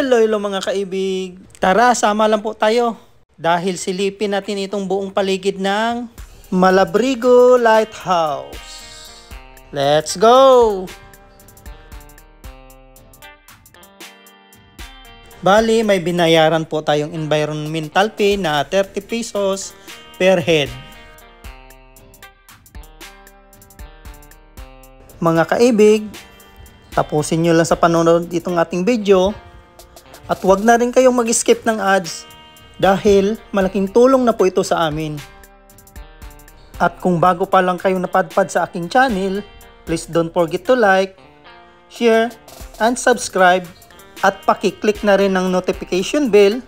Hello mga kaibig. Tara, sama lang po tayo. Dahil silipin natin itong buong paligid ng Malabrigo Lighthouse. Let's go! Bali, may binayaran po tayong environmental fee na 30 pesos per head. Mga kaibig, tapusin nyo lang sa panonood itong ating video. At huwag na rin kayong mag-skip ng ads dahil malaking tulong na po ito sa amin. At kung bago pa lang kayo napadpad sa aking channel, please don't forget to like, share, and subscribe. At paki-click na rin ang notification bell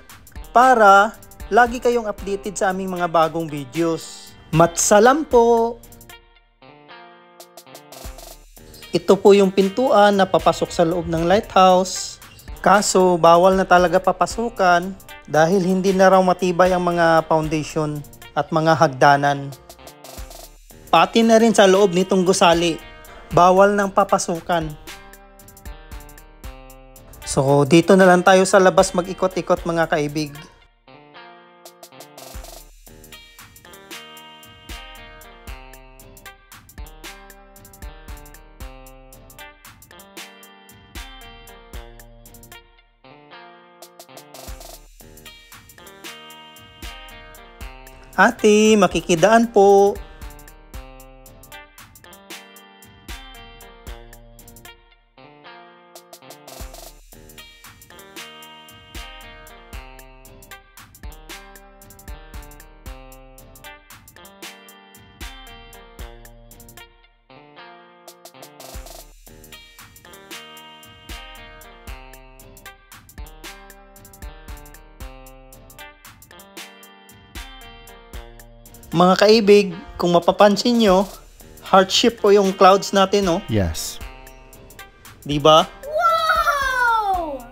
para lagi kayong updated sa aming mga bagong videos. Matsalam po! Ito po yung pintuan na papasok sa loob ng lighthouse. Kaso bawal na talaga papasukan dahil hindi na raw matibay ang mga foundation at mga hagdanan. Pati na rin sa loob nitong gusali, bawal nang papasukan. So dito na lang tayo sa labas mag-ikot-ikot mga kaibig. Ate, makikidaan po. Mga kaibig, kung mapapansin nyo, heart shape po yung clouds natin, no? Yes. Diba? Wow!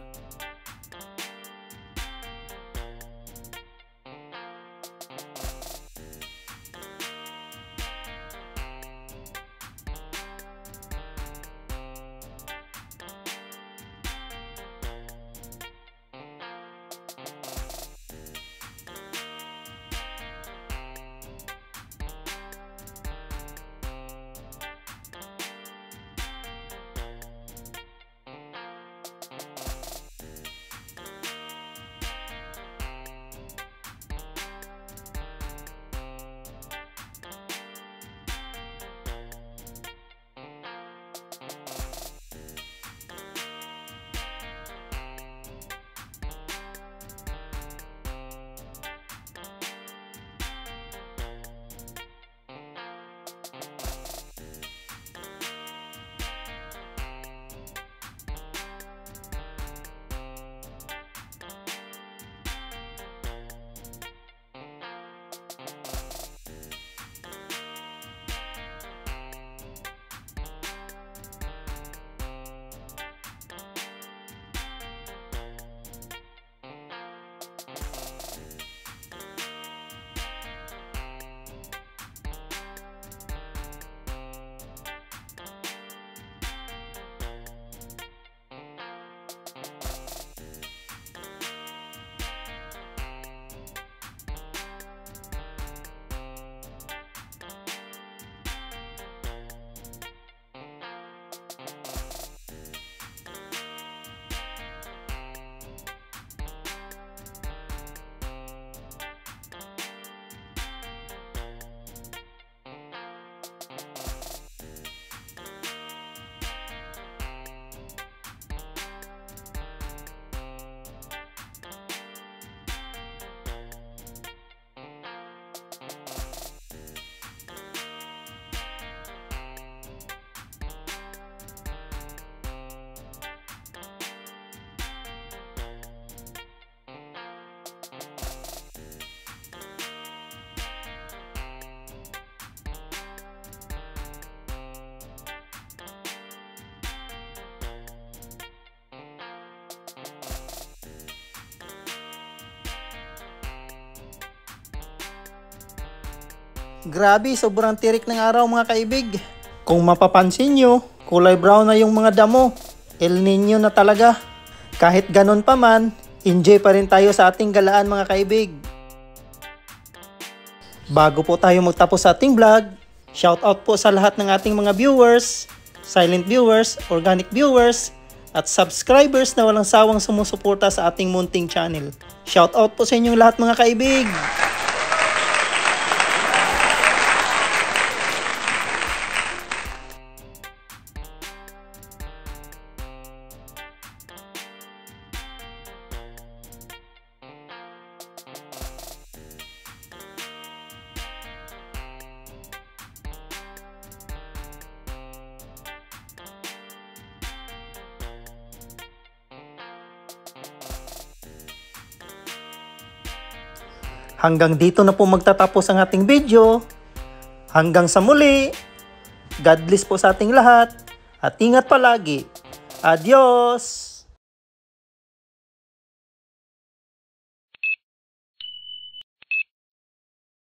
Grabe, sobrang tirik ng araw mga kaibig. Kung mapapansin nyo, kulay brown na yung mga damo. El Nino na talaga. Kahit ganon pa man, enjoy pa rin tayo sa ating galaan mga kaibig. Bago po tayo magtapos sa ating vlog, shoutout po sa lahat ng ating mga viewers, silent viewers, organic viewers, at subscribers na walang sawang sumusuporta sa ating munting channel. Shoutout po sa inyong lahat mga kaibig! Hanggang dito na po magtatapos ang ating video. Hanggang sa muli. God bless po sa ating lahat. At ingat palagi. Adios!